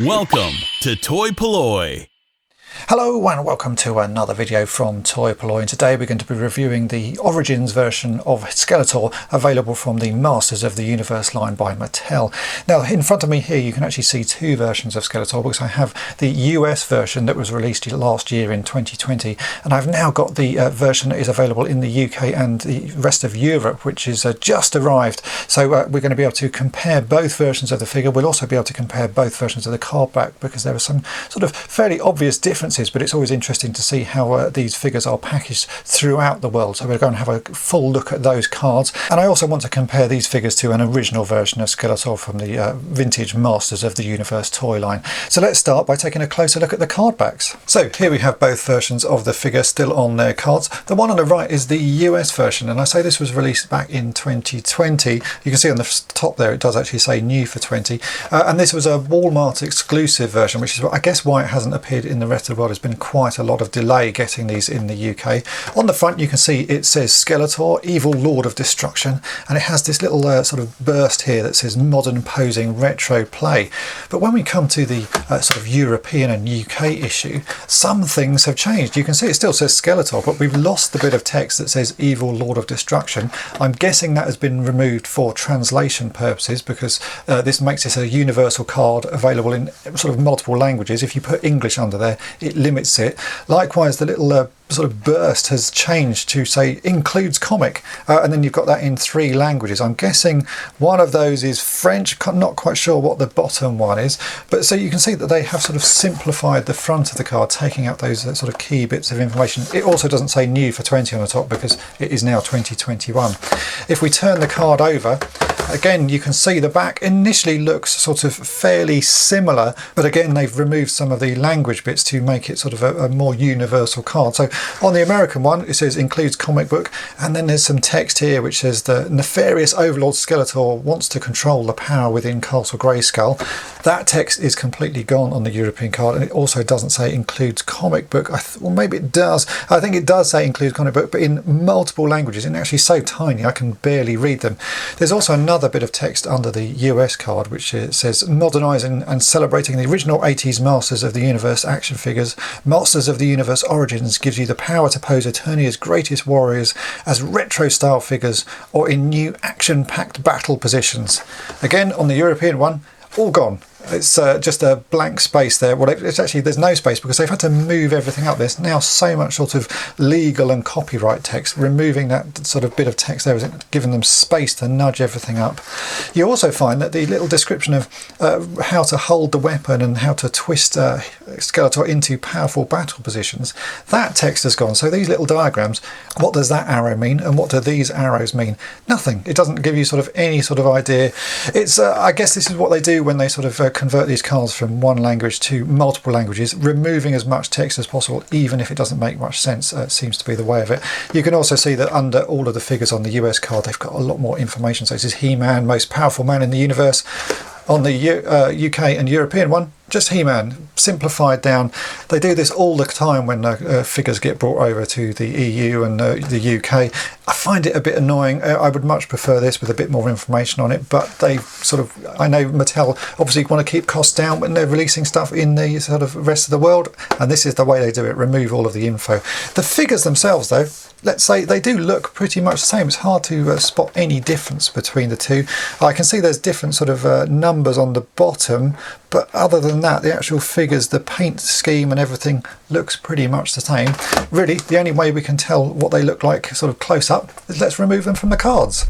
Welcome to toy-polloi. Hello and welcome to another video from toy-polloi, and today we're going to be reviewing the Origins version of Skeletor available from the Masters of the Universe line by Mattel. Now in front of me here you can actually see two versions of Skeletor, because I have the US version that was released last year in 2020, and I've now got the version that is available in the UK and the rest of Europe, which is just arrived. So we're going to be able to compare both versions of the figure. We'll also be able to compare both versions of the card back, because there are some sort of fairly obvious differences, but it's always interesting to see how these figures are packaged throughout the world. So we're going to have a full look at those cards, and I also want to compare these figures to an original version of Skeletor from the vintage Masters of the Universe toy line. So let's start by taking a closer look at the card backs. So here we have both versions of the figure still on their cards. The one on the right is the US version, and I say this was released back in 2020. You can see on the top there it does actually say new for 20, and this was a Walmart exclusive version, which is I guess why it hasn't appeared in the rest of the world. There's been quite a lot of delay getting these in the UK. On the front you can see it says Skeletor, Evil Lord of Destruction, and it has this little sort of burst here that says Modern Posing Retro Play. But when we come to the sort of European and UK issue, some things have changed. You can see it still says Skeletor, but we've lost the bit of text that says Evil Lord of Destruction. I'm guessing that has been removed for translation purposes, because this makes this a universal card available in sort of multiple languages. If you put English under there, it limits it. Likewise, the little sort of burst has changed to say includes comic, and then you've got that in 3 languages. I'm guessing one of those is French. Not quite sure what the bottom one is, but so you can see that they have sort of simplified the front of the card, taking out those sort of key bits of information. It also doesn't say new for 20 on the top, because it is now 2021. If we turn the card over, again you can see the back initially looks sort of fairly similar, but again they've removed some of the language bits to make it sort of a more universal card. So on the American one it says includes comic book, and then there's some text here which says the nefarious overlord Skeletor wants to control the power within Castle Grayskull. That text is completely gone on the European card, and it also doesn't say includes comic book. Well, maybe it does. I think it does say includes comic book, but in multiple languages, and actually so tiny I can barely read them. There's also another bit of text under the US card which says modernising and celebrating the original 80s Masters of the Universe action figures. Masters of the Universe Origins gives you the power to pose Eternia's greatest warriors as retro style figures or in new action-packed battle positions. Again, on the European one, all gone. It's just a blank space there. Well, it's actually, there's no space because they've had to move everything up. There's now so much sort of legal and copyright text. Removing that sort of bit of text there is giving them space to nudge everything up. You also find that the little description of how to hold the weapon and how to twist Skeletor into powerful battle positions, that text has gone. So these little diagrams, what does that arrow mean and what do these arrows mean? Nothing. It doesn't give you sort of any sort of idea. It's I guess this is what they do when they sort of convert these cards from one language to multiple languages, removing as much text as possible, even if it doesn't make much sense. Seems to be the way of it. You can also see that under all of the figures on the US card, they've got a lot more information. So this is He-Man, most powerful man in the universe. On the UK and European one, just He-Man, simplified down. They do this all the time when figures get brought over to the EU and the UK. I find it a bit annoying. I would much prefer this with a bit more information on it, but they sort of, I know Mattel obviously want to keep costs down when they're releasing stuff in the sort of rest of the world, and this is the way they do it, remove all of the info. The figures themselves though, let's say they do look pretty much the same. It's hard to spot any difference between the two. I can see there's different sort of numbers on the bottom, but other than that, the actual figures, the paint scheme and everything looks pretty much the same. Really, the only way we can tell what they look like sort of close up is let's remove them from the cards.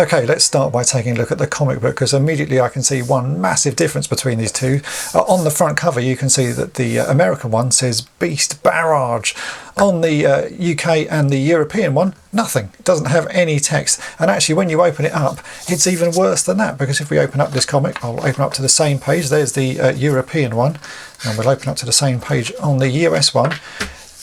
Okay, let's start by taking a look at the comic book, because immediately I can see one massive difference between these two. On the front cover you can see that the American one says Beast Barrage. On the UK and the European one, nothing. It doesn't have any text. And actually, when you open it up, it's even worse than that, because if we open up this comic, I'll open up to the same page. There's the European one, and we'll open up to the same page on the US one.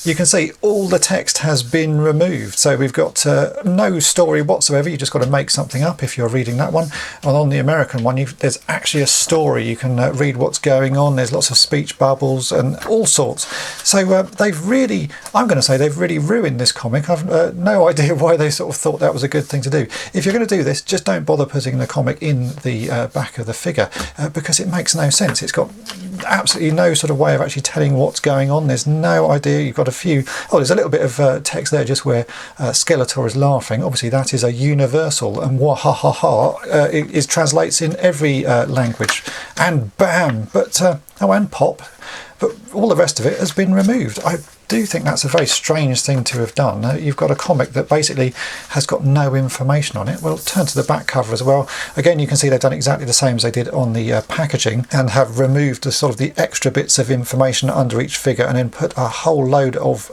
You can see all the text has been removed. So we've got no story whatsoever. You just got to make something up if you're reading that one. And on the American one, there's actually a story. You can read what's going on. There's lots of speech bubbles and all sorts. So they've really, I'm going to say they've really ruined this comic. I've no idea why they sort of thought that was a good thing to do. If you're going to do this, just don't bother putting the comic in the back of the figure, because it makes no sense. It's got absolutely no sort of way of actually telling what's going on. There's no idea. You've got a few, there's a little bit of text there just where Skeletor is laughing. Obviously that is a universal, and wah-ha-ha-ha it translates in every language, and bam, but and pop, but all the rest of it has been removed. I do think that's a very strange thing to have done. You've got a comic that basically has got no information on it. Well, turn to the back cover as well. Again, you can see they've done exactly the same as they did on the packaging, and have removed the sort of the extra bits of information under each figure, and then put a whole load of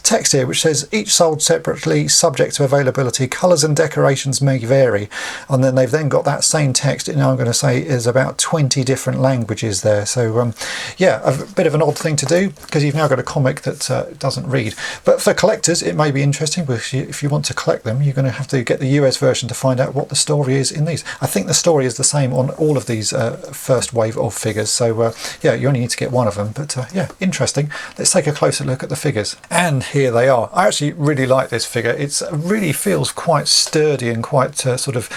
text here which says each sold separately, subject to availability, colours and decorations may vary. And then they've then got that same text in, I'm going to say, is about 20 different languages there. So yeah, a bit of an odd thing to do, because you've now got a comic that doesn't read. But for collectors it may be interesting, because if you want to collect them, you're going to have to get the US version to find out what the story is in these. I think the story is the same on all of these first wave of figures, so yeah, you only need to get one of them. But yeah, interesting. Let's take a closer look at the figures, and here they are. I actually really like this figure. It really feels quite sturdy and quite sort of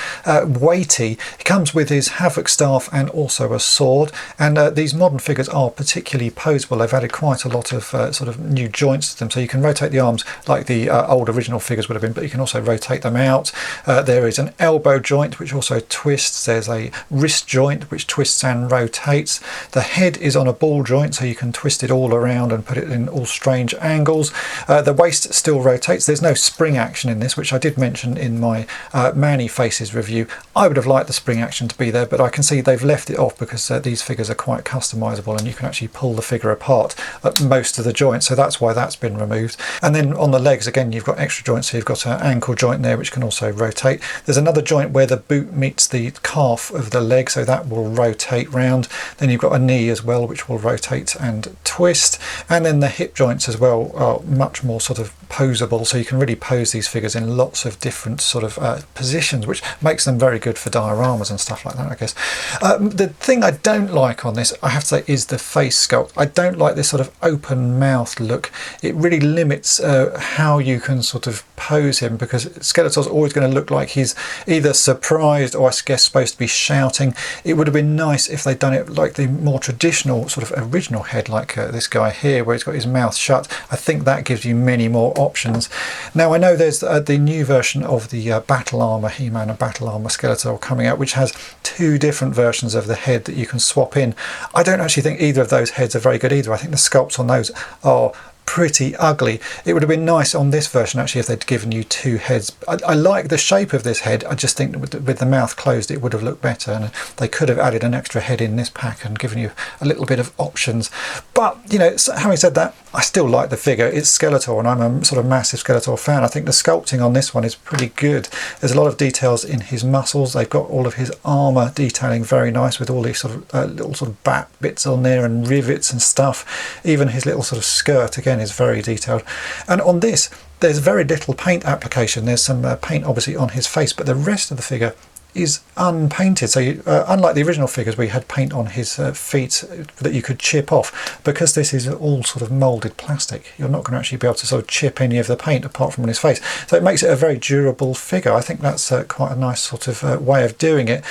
weighty. It comes with his Havoc staff and also a sword, and these modern figures are particularly poseable. They've added quite a lot of sort of new joints to them, so you can rotate the arms like the old original figures would have been, but you can also rotate them out. There is an elbow joint which also twists. There's a wrist joint which twists and rotates. The head is on a ball joint, so you can twist it all around and put it in all strange angles. The waist still rotates. There's no spring action in this, which I did mention in my Manny Faces review. I would have liked the spring action to be there, but I can see they've left it off because these figures are quite customizable, and you can actually pull the figure apart at most of the joints, so that's why that's been removed. And then on the legs, again, you've got extra joints. So you've got an ankle joint there which can also rotate. There's another joint where the boot meets the calf of the leg, so that will rotate round. Then you've got a knee as well which will rotate and twist, and then the hip joints as well are much more sort of poseable, so you can really pose these figures in lots of different sort of positions, which makes them very good for dioramas and stuff like that, I guess. The thing I don't like on this, I have to say, is the face sculpt. I don't like this sort of open mouth look. It really limits how you can sort of pose him, because Skeletor's always going to look like he's either surprised or, I guess, supposed to be shouting. It would have been nice if they'd done it like the more traditional sort of original head, like this guy here where he's got his mouth shut. I think that gives you many more options. Now I know there's the new version of the Battle Armor He-Man and Battle Armor Skeletor coming out, which has two different versions of the head that you can swap in. I don't actually think either of those heads are very good either. I think the sculpts on those are pretty ugly. It would have been nice on this version actually if they'd given you two heads. I like the shape of this head. I just think with the mouth closed it would have looked better, and they could have added an extra head in this pack and given you a little bit of options. But you know, having said that, I still like the figure. It's Skeletor, and I'm a sort of massive Skeletor fan. I think the sculpting on this one is pretty good. There's a lot of details in his muscles. They've got all of his armor detailing very nice, with all these sort of little sort of bat bits on there and rivets and stuff. Even his little sort of skirt again is very detailed. And on this there's very little paint application. There's some paint obviously on his face, but the rest of the figure is unpainted. So you, unlike the original figures where you had paint on his feet that you could chip off, because this is all sort of moulded plastic, you're not going to actually be able to sort of chip any of the paint apart from on his face. So it makes it a very durable figure. I think that's quite a nice sort of way of doing it.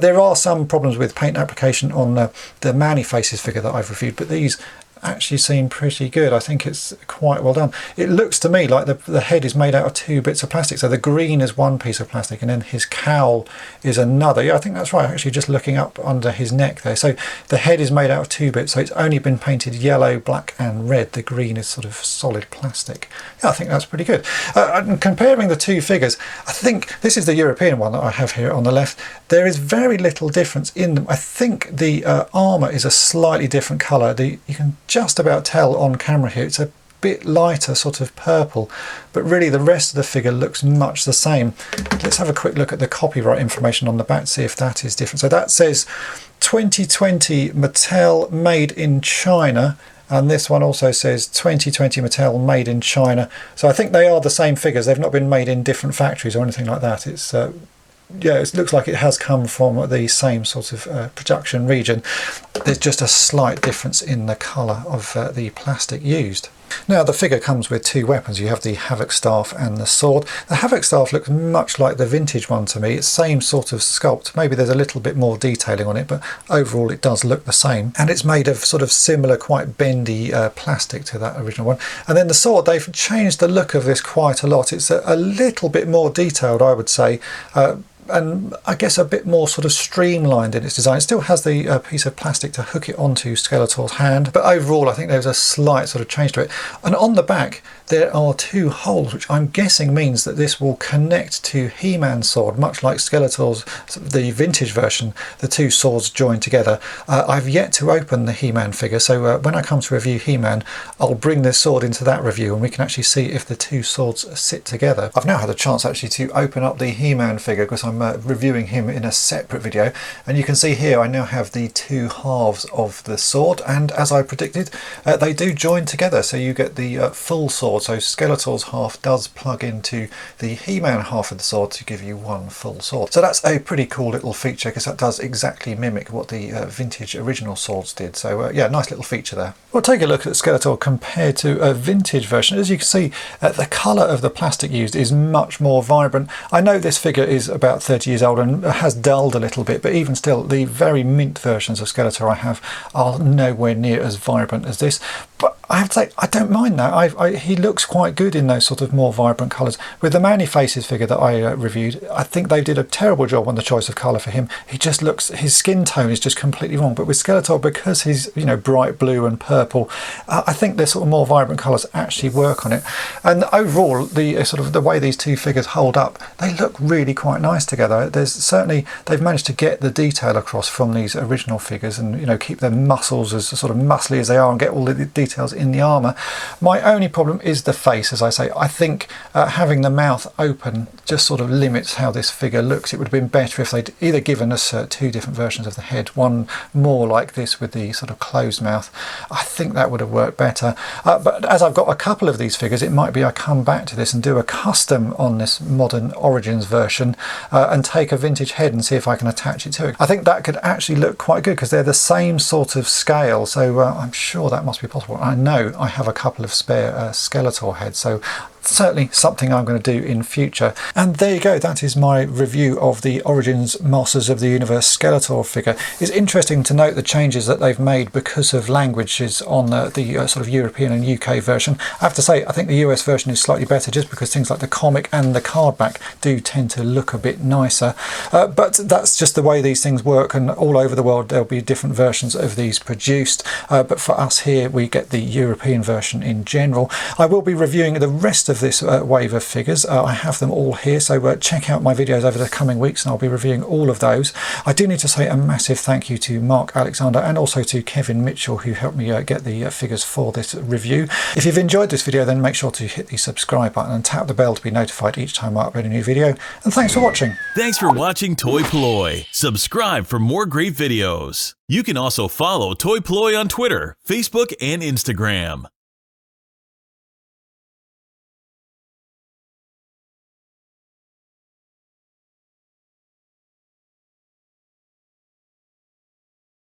There are some problems with paint application on the Manny Faces figure that I've reviewed, but these actually seem pretty good. I think it's quite well done. It looks to me like the head is made out of two bits of plastic. So the green is one piece of plastic and then his cowl is another. Yeah, I think that's right, actually, just looking up under his neck there. So the head is made out of two bits, so it's only been painted yellow, black and red. The green is sort of solid plastic. Yeah, I think that's pretty good. And comparing the two figures, I think this is the European one that I have here on the left. There is very little difference in them. I think the armour is a slightly different colour. You can just about tell on camera here it's a bit lighter, sort of purple, but really the rest of the figure looks much the same. Let's have a quick look at the copyright information on the back, see if that is different. So that says 2020 Mattel, made in China. And this one also says 2020 Mattel, made in China. So I think they are the same figures. They've not been made in different factories or anything like that. It's yeah, it looks like it has come from the same sort of production region. There's just a slight difference in the colour of the plastic used. Now the figure comes with two weapons. You have the Havoc staff and the sword. The Havoc staff looks much like the vintage one to me. It's same sort of sculpt. Maybe there's a little bit more detailing on it, but overall it does look the same. And it's made of sort of similar, quite bendy plastic to that original one. And then the sword, they've changed the look of this quite a lot. It's a little bit more detailed, I would say. And I guess a bit more sort of streamlined in its design. It still has the piece of plastic to hook it onto Skeletor's hand, but overall I think there's a slight sort of change to it. And on the back there are two holes, which I'm guessing means that this will connect to He-Man's sword, much like Skeletor's, the vintage version, the two swords join together. I've yet to open the He-Man figure, so when I come to review He-Man, I'll bring this sword into that review and we can actually see if the two swords sit together. I've now had a chance actually to open up the He-Man figure because I'm reviewing him in a separate video, and you can see here I now have the two halves of the sword, and as I predicted, they do join together, so you get the full sword. So Skeletor's half does plug into the He-Man half of the sword to give you one full sword. So that's a pretty cool little feature because that does exactly mimic what the vintage original swords did. So yeah, nice little feature there. We'll take a look at Skeletor compared to a vintage version. As you can see, the colour of the plastic used is much more vibrant. I know this figure is about 30 years old and has dulled a little bit, but even still the very mint versions of Skeletor I have are nowhere near as vibrant as this. But I have to say, I don't mind that. He looks quite good in those sort of more vibrant colours. With the Manny Faces figure that I reviewed, I think they did a terrible job on the choice of colour for him. He just looks, his skin tone is just completely wrong. But with Skeletor, because he's, you know, bright blue and purple, I think the sort of more vibrant colours actually work on it. And overall, the sort of the way these two figures hold up, they look really quite nice together. There's certainly, they've managed to get the detail across from these original figures and, you know, keep their muscles as sort of muscly as they are and get all the details in the armour. My only problem is the face, as I say. I think having the mouth open just sort of limits how this figure looks. It would have been better if they'd either given us two different versions of the head, one more like this with the sort of closed mouth. I think that would have worked better. But as I've got a couple of these figures, it might be I come back to this and do a custom on this modern Origins version and take a vintage head and see if I can attach it to it. I think that could actually look quite good because they're the same sort of scale, so I'm sure that must be possible. I know I have a couple of spare Skeletor heads, so certainly something I'm going to do in future. And there you go, that is my review of the Origins Masters of the Universe Skeletor figure. It's interesting to note the changes that they've made because of languages on the sort of European and UK version. I have to say, I think the US version is slightly better just because things like the comic and the cardback do tend to look a bit nicer. But that's just the way these things work, and all over the world there'll be different versions of these produced. But for us here, we get the European version in general. I will be reviewing the rest of this wave of figures. I have them all here, so check out my videos over the coming weeks and I'll be reviewing all of those. I do need to say a massive thank you to Mark Alexander and also to Kevin Mitchell, who helped me get the figures for this review. If you've enjoyed this video, then make sure to hit the subscribe button and tap the bell to be notified each time I upload a new video. And thanks for watching. Thanks for watching toy-polloi. Subscribe for more great videos. You can also follow toy-polloi on Twitter, Facebook, and Instagram.